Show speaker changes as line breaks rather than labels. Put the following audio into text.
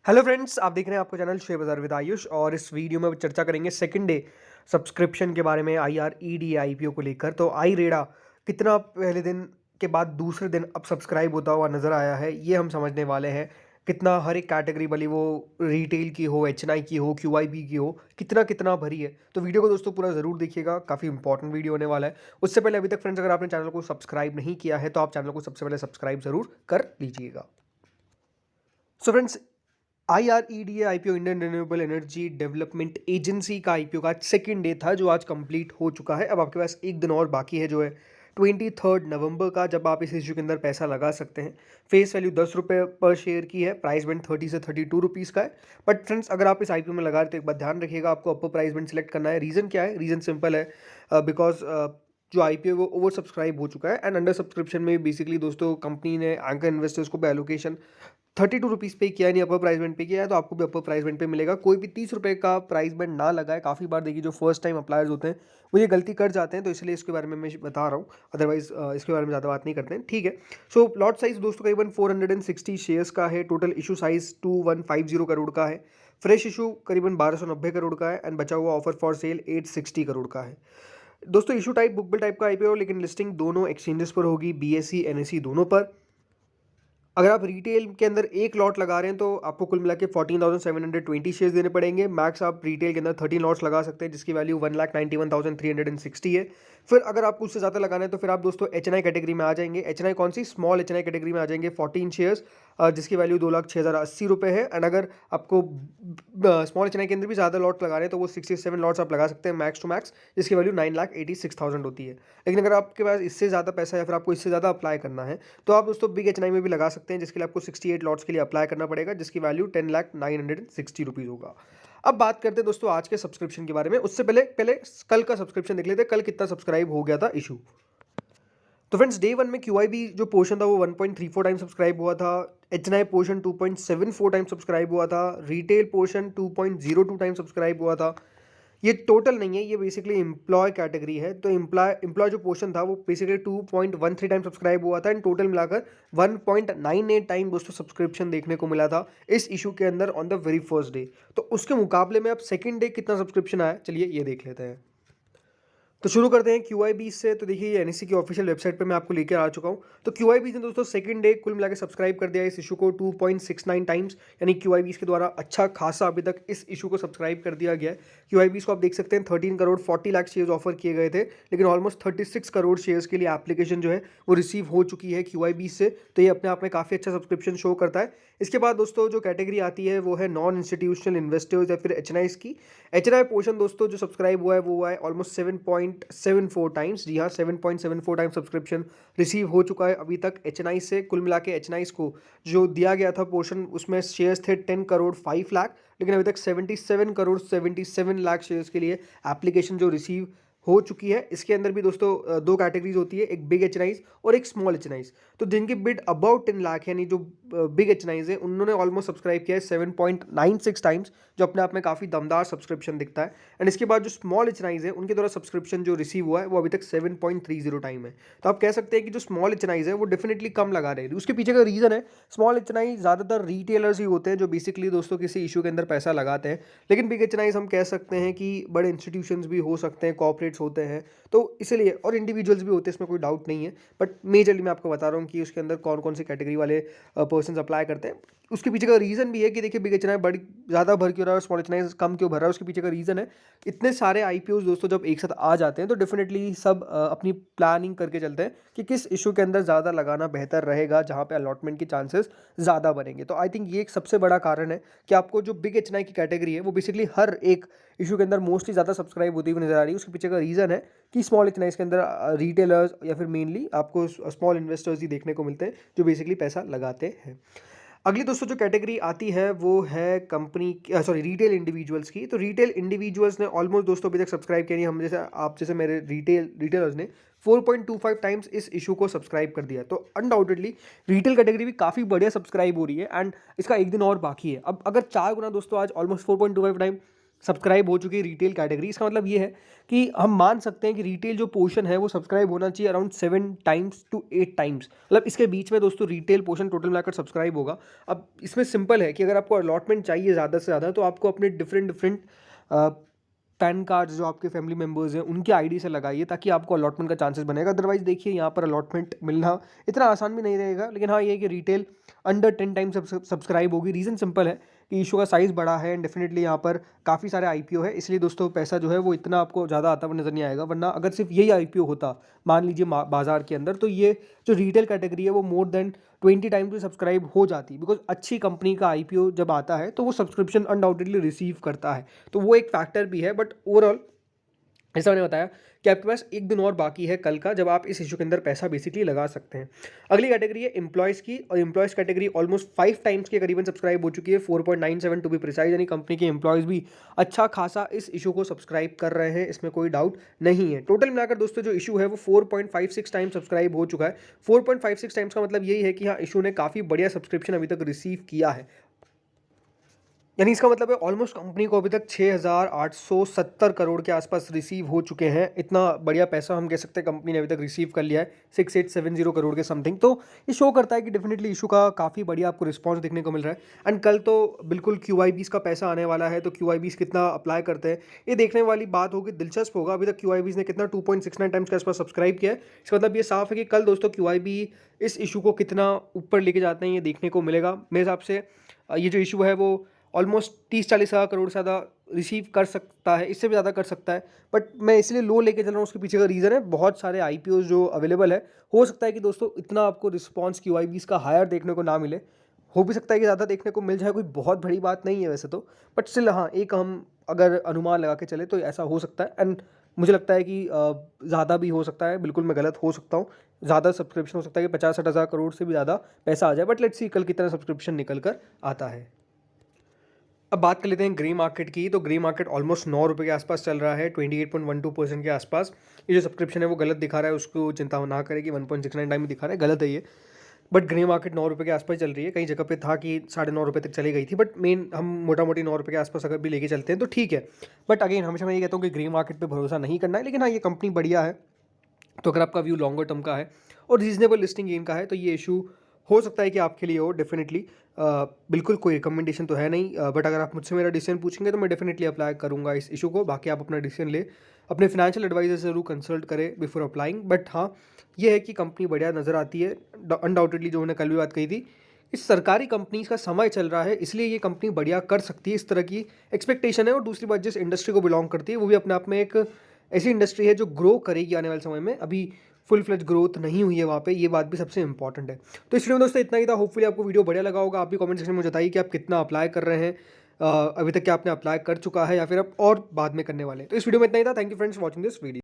Hello friends, आप देख रहे हैं आपका चैनल शेयर बाजार विद आयुष। और इस वीडियो में चर्चा करेंगे सेकंड डे सब्सक्रिप्शन के बारे में IRED IPO को लेकर। तो आई रेडा कितना पहले दिन के बाद दूसरे दिन अब सब्सक्राइब होता हुआ नजर आया है, ये हम समझने वाले हैं। कितना हर एक कैटेगरी वाली, वो रिटेल की हो, HNI की हो, QIB की हो, कितना कितना भरी है। तो वीडियो को दोस्तों पूरा ज़रूर देखिएगा, काफ़ी इंपॉर्टेंट वीडियो होने वाला है। उससे पहले अभी तक फ्रेंड्स अगर आपने चैनल को सब्सक्राइब नहीं किया है तो आप चैनल को सबसे पहले सब्सक्राइब ज़रूर कर लीजिएगा। So friends, IREDA IPO Indian renewable energy development agency का IPO का आज सेकेंड डे था, जो आज कंप्लीट हो चुका है। अब आपके पास एक दिन और बाकी है, जो है 23 नवंबर का, जब आप इस इशू के अंदर पैसा लगा सकते हैं। फेस वैल्यू 10 रुपये पर शेयर की है, प्राइस बैंड 30 से 32 रुपीज़ का है। बट फ्रेंड्स अगर आप इस IPO में लगा रहे तो एक बात ध्यान रखिएगा, आपको अपर प्राइस बैंड सेलेक्ट करना है। रीज़न क्या है? रीज़न सिंपल है, बिकॉज जो IPO है वो ओवर सब्सक्राइब हो चुका है। एंड अंडर सब्सक्रिप्शन में बेसिकली दोस्तों कंपनी ने एंकर इन्वेस्टर्स को भी एलोकेशन 32 रुपीज़ पे किया, नहीं अपर प्राइस बैंड पे किया है, तो आपको भी अपर प्राइस बैंड पे मिलेगा। कोई भी 30 रुपये का प्राइस बैंड ना लगाए। काफ़ी बार देखिए जो फर्स्ट टाइम अप्लायर्स होते हैं वो ये गलती कर जाते हैं, तो इसलिए इसके बारे में मैं बता रहा हूँ। अदरवाइज इसके बारे में ज़्यादा बात नहीं करते हैं, ठीक है। सो लॉट साइज दोस्तों करीबन 460 शेयर्स का है। टोटल इशू साइज 2150 करोड़ का है। फ्रेश इशू करीबन 1290 करोड़ का है। एंड बचा हुआ ऑफर फॉर सेल 860 करोड़ का है। दोस्तों इशू टाइप बुकबिल टाइप का IPO, लेकिन लिस्टिंग दोनों एक्सचेंजेस पर होगी, BSE NSE दोनों पर। अगर आप रिटेल के अंदर एक लॉट लगा रहे हैं तो आपको कुल मिला के 14,720 शेयर्स देने पड़ेंगे। मैक्स आप रिटेल के अंदर 13 लॉट्स लगा सकते हैं, जिसकी वैल्यू 1,91,360 है। फिर अगर आपको उससे ज़्यादा लगाना है तो फिर आप दोस्तों HNI कैटेगरी में आ जाएंगे। HNI कौन सी? स्मॉल HNI कैटेगरी में आ जाएंगे। 14 शेयर्स, जिसकी वैल्यू 2,06,080 है। एंड अगर आपको स्मॉल HNI के अंदर भी ज़्यादा लॉट लगा रहे हैं तो वो 67 लॉट्स आप लगा सकते हैं मैक्स टू मैक्स, जिसकी वैल्यू 9,86,000 होती है। लेकिन अगर आपके पास इससे ज़्यादा पैसा है या फिर आपको इससे ज़्यादा अप्लाई करना है तो आप दोस्तों बिग HNI में भी लगा सकते हैं, जिसके लिए आपको 68 लॉट्स के लिए अप्लाई करना पड़ेगा, जिसकी वैल्यू 10,0960 रुपीज़ होगा। अब बात करते हैं दोस्तों आज के सब्सक्रिप्शन के बारे में। उससे पहले पहले कल का सब्सक्रिप्शन देख लेते हैं, कल कितना सब्सक्राइब हो गया था इशू। तो फ्रेंड्स डे 1 में QIB जो पोर्शन था वो 1.34 टाइम सब्सक्राइब हुआ था। HNI पोर्शन 2.74 टाइम सब्सक्राइब हुआ था। रिटेल पोर्शन 2.02 टाइम सब्सक्राइब हुआ था। ये टोटल नहीं है, ये बेसिकली एम्प्लॉय कैटेगरी है। तो एम्प्लॉय जो पोर्शन था वो बेसिकली 2.13 टाइम सब्सक्राइब हुआ था। एंड टोटल मिलाकर 1.98 टाइम दोस्तों सब्सक्रिप्शन देखने को मिला था इस इशू के अंदर on the very first day. तो उसके मुकाबले में अब सेकेंड डे कितना सब्सक्रिप्शन आया, चलिए ये देख लेते हैं। तो शुरू करते हैं QIB से। तो देखिए ये NSE की ऑफिशियल वेबसाइट पे मैं आपको लेकर आ चुका हूँ। तो QIB ने दोस्तों सेकंड डे कुल मिला के सब्सक्राइब कर दिया इस इशू को 2.69 टाइम्स, यानी QIB के द्वारा अच्छा खासा अभी तक इस इशू को सब्सक्राइब कर दिया गया है। QIB को आप देख सकते हैं 13 करोड़ 40 लाख शेयर्स ऑफर किए गए थे, लेकिन ऑलमोस्ट 36 करोड़ शेयर्स के लिए एप्लीकेशन जो है वो रिसीव हो चुकी है QIB से। तो ये अपने आप में काफ़ी अच्छा सब्सक्रिप्शन शो करता है। इसके बाद दोस्तों जो कैटेगरी आती है वो है नॉन इंस्टीट्यूशनल इन्वेस्टर्स या फिर HNI की। HNI पोर्शन दोस्तों जो सब्सक्राइब हुआ है वो हुआ है ऑलमोस्ट 7.74 टाइम्स। जी हाँ, 7.74 टाइम्स सब्सक्रिप्शन रिसीव हो चुका है अभी तक HNI से। कुल मिला के HNI को जो दिया गया था पोर्शन, उसमें शेयर्स थे 10 करोड़ 5 लाख, लेकिन अभी तक 77 करोड़ 77 लाख शेयर्स के लिए एप्लीकेशन जो रिसीव हो चुकी है। इसके अंदर भी दोस्तों दो कैटेगरीज होती है, एक बिग HNI और एक स्मॉल HNI। तो जिनकी बिड अबाउट 10 लाख यानी जो बिग HNI है, उन्होंने ऑलमोस्ट सब्सक्राइब किया है 7.96 टाइम्स, जो अपने आप में काफ़ी दमदार सब्सक्रिप्शन दिखता है। एंड इसके बाद जो स्मॉल HNI है उनके द्वारा सब्सक्रिप्शन जो रिसीव हुआ है वो अभी तक 7.30 टाइम है। तो आप कह सकते हैं कि जो स्मॉल HNI है वो डेफिनेटली कम लगा रहे हैं। उसके पीछे का रीज़न है, स्मॉल HNI ज़्यादातर रिटेलर्स ही होते हैं जो बेसिकली दोस्तों किसी इशू के अंदर पैसा लगाते हैं। लेकिन बिग HNI हम कह सकते हैं कि बड़े इंस्टीट्यूशंस भी हो सकते हैं, कॉर्पोरेट्स होते हैं, तो इसलिए, और इंडिविजुअल्स भी होते हैं, इसमें कोई डाउट नहीं है। बट मेजरली मैं आपको बता रहा हूँ कि उसके अंदर कौन कौन सी कैटेगरी वाले पर्सन अप्लाई करते हैं। उसके पीछे का रीज़न भी है कि देखिए बिग HNI बड़ी ज़्यादा भर क्यों रहा है और स्मॉल HNI कम क्यों भर रहा है। उसके पीछे का रीज़न है, इतने सारे IPOs दोस्तों जब एक साथ आ जाते हैं तो डेफिनेटली सब अपनी प्लानिंग करके चलते हैं कि किस इशू के अंदर ज़्यादा लगाना बेहतर रहेगा, जहाँ पे अलॉटमेंट के चांसेस ज़्यादा बनेंगे। तो आई थिंक ये एक सबसे बड़ा कारण है कि आपको जो बिग HNI की कैटेगरी है वो बेसिकली हर एक इशू के अंदर मोस्टली ज़्यादा सब्सक्राइब होती हुई नजर आ रही है। उसके पीछे का रीज़न है कि स्मॉल HNI के अंदर रिटेलर्स या फिर मेनली आपको स्मॉल इन्वेस्टर्स ही देखने को मिलते हैं जो बेसिकली पैसा लगाते हैं। अगली दोस्तों जो कैटेगरी आती है वो है कंपनी सॉरी रिटेल इंडिविजुअल्स की। तो रिटेल इंडिविजुअल्स ने ऑलमोस्ट दोस्तों अभी तक सब्सक्राइब किया नहीं। हम जैसे आप जैसे मेरे रिटेलर्स ने 4.25 टाइम्स इस इशू को सब्सक्राइब कर दिया। तो अनडाउटेडली रिटेल कैटेगरी भी काफ़ी बढ़िया सब्सक्राइब हो रही है। एंड इसका एक दिन और बाकी है। अब अगर 4 गुना दोस्तों आज ऑलमोस्ट 4.25 टाइम सब्सक्राइब हो चुकी है रिटेल कैटेगरी। इसका मतलब ये है कि हम मान सकते हैं कि रिटेल जो पोर्शन है वो सब्सक्राइब होना चाहिए अराउंड 7 टाइम्स टू 8 टाइम्स, मतलब इसके बीच में दोस्तों रिटेल पोर्शन टोटल मिलाकर सब्सक्राइब होगा। अब इसमें सिंपल है कि अगर आपको अलॉटमेंट चाहिए ज़्यादा से ज़्यादा तो आपको अपने डिफरेंट डिफरेंट पैन कार्ड्स जो आपके फैमिली मेम्बर्स हैं उनके आईडी से लगाइए, ताकि आपको अलॉटमेंट का चांसेस बनेगा। अदरवाइज देखिए यहाँ पर अलॉटमेंट मिलना इतना आसान भी नहीं रहेगा। लेकिन हाँ, ये है कि रिटेल अंडर 10 टाइम्स सब्सक्राइब होगी। रीज़न सिंपल है कि इशू का साइज़ बड़ा है एंड डेफिनेटली यहाँ पर काफ़ी सारे आईपीओ है, इसलिए दोस्तों पैसा जो है वो इतना आपको ज़्यादा आता हुआ नज़र नहीं आएगा। वरना अगर सिर्फ यही आईपीओ होता मान लीजिए बाजार के अंदर, तो ये जो रिटेल कैटेगरी है वो मोर देन 20 टाइम्स भी सब्सक्राइब हो जाती। बिकॉज अच्छी कंपनी का आईपीओ जब आता है तो वो सब्सक्रिप्शन अनडाउटेडली रिसीव करता है, तो वो एक फैक्टर भी है। बट ओवरऑल जैसा मैंने बताया कि आपके पास एक दिन और बाकी है कल का, जब आप इस इशू के अंदर पैसा बेसिकली लगा सकते हैं। अगली कैटेगरी है एम्प्लॉयज़ की, और एम्प्लॉयज़ कैटेगरी ऑलमोस्ट 5 टाइम्स के करीबन सब्सक्राइब हो चुकी है, 4.97 टू बी प्रिसाइज, यानी कंपनी के एम्प्लॉयज़ भी अच्छा खासा इस इशू को सब्सक्राइब कर रहे हैं, इसमें कोई डाउट नहीं है। टोटल मिलाकर दोस्तों जो इशू है वो 4.56 टाइम्स सब्सक्राइब हो चुका है। 4.56 टाइम्स का मतलब यही है कि हाँ, इशू ने काफ़ी बढ़िया सब्सक्रिप्शन अभी तक रिसीव किया है। यानी इसका मतलब है ऑलमोस्ट कंपनी को अभी तक 6,870 करोड़ के आसपास रिसीव हो चुके हैं। इतना बढ़िया पैसा हम कह सकते हैं कंपनी ने अभी तक रिसीव कर लिया है, 6870 करोड़ के समथिंग। तो ये शो करता है कि डेफिनेटली इशू का काफ़ी बढ़िया आपको रिस्पांस देखने को मिल रहा है। एंड कल तो बिल्कुल QIBs का पैसा आने वाला है, तो QIBs कितना अप्लाई करते हैं ये देखने वाली बात होगी, दिलचस्प होगा। अभी तक QIBs ने कितना 2.69 टाइम्स के आसपास सब्सक्राइब किया है। इसका मतलब ये साफ है कि कल दोस्तों QIB इस इशू को कितना ऊपर लेके जाते हैं ये देखने को मिलेगा। मेरे हिसाब से ये जो इशू है वो ऑलमोस्ट 30-40 हज़ार करोड़ से ज़्यादा रिसीव कर सकता है, इससे भी ज़्यादा कर सकता है। बट मैं इसलिए लो लेके चल रहा हूँ, उसके पीछे का रीज़न है बहुत सारे आईपीओ जो अवेलेबल है। हो सकता है कि दोस्तों इतना आपको रिस्पॉन्स QIBs का हायर देखने को ना मिले, हो भी सकता है कि ज़्यादा देखने को मिल जाए, कोई बहुत बड़ी बात नहीं है वैसे तो। बट स्टिल हाँ, एक हम अगर अनुमान लगा के चले तो ऐसा हो सकता है। एंड मुझे लगता है कि ज़्यादा भी हो सकता है, बिल्कुल मैं गलत हो सकता हूँ। ज़्यादा सब्सक्रिप्शन हो सकता है कि 50-60 हज़ार करोड़ से भी ज़्यादा पैसा आ जाए। बट लेट्स सी कल कितना सब्सक्रिप्शन निकल कर आता है। अब बात कर लेते हैं ग्रे मार्केट की। तो ग्रे मार्केट ऑलमोस्ट 9 रुपये के आसपास चल रहा है, 28.12% के आसपास। ये जो सब्सक्रिप्शन है वो गलत दिखा रहा है, उसको चिंता ना करें कि 1.69 टाइम दिखा रहा है, गलत है ये। बट ग्रे मार्केट 9 रुपये के आसपास चल रही है। कई जगह पे था कि 9.5 रुपये तक चली गई थी, बट मेन हम मोटा मोटी 9 रुपये के आसपास अगर भी लेके चलते हैं तो ठीक है। बट अगेन हमेशा मैं ये कहता हूँ कि ग्रे मार्केट पर भरोसा नहीं करना है। लेकिन हाँ, ये कंपनी बढ़िया है, तो अगर आपका व्यू लॉन्गर टर्म का है और रीजनेबल लिस्टिंग गेन का है तो ये इशू हो सकता है कि आपके लिए हो डेफिनेटली। बिल्कुल कोई रिकमेंडेशन तो है नहीं, बट अगर आप मुझसे मेरा डिसीजन पूछेंगे तो मैं डेफिनेटली अप्लाई करूंगा इस इशू को। बाकी आप अपना डिसीजन ले, अपने फाइनेंशियल एडवाइजर से जरूर कंसल्ट करें बिफोर अप्लाइंग। बट हाँ, ये है कि कंपनी बढ़िया नज़र आती है। अनडाउटेडली जो मैंने कल भी बात कही थी, इस सरकारी कंपनी का समय चल रहा है, इसलिए ये कंपनी बढ़िया कर सकती है, इस तरह की एक्सपेक्टेशन है। और दूसरी बात, जिस इंडस्ट्री को बिलोंग करती है वो भी अपने आप में एक ऐसी इंडस्ट्री है जो ग्रो करेगी आने वाले समय में। अभी फुल फ्लेज ग्रोथ नहीं हुई है वहाँ पे, ये बात भी सबसे इंपॉर्टेंट है। तो इस वीडियो में दोस्तों इतना ही था। होपफुली आपको वीडियो बढ़िया लगा होगा। आप भी कमेंट सेक्शन में बताइए कि आप कितना अप्लाई कर रहे हैं, अभी तक क्या आपने अप्लाई कर चुका है या फिर आप और बाद में करने वाले हैं। तो इस वीडियो में इतना ही था। Thank you friends for watching this video.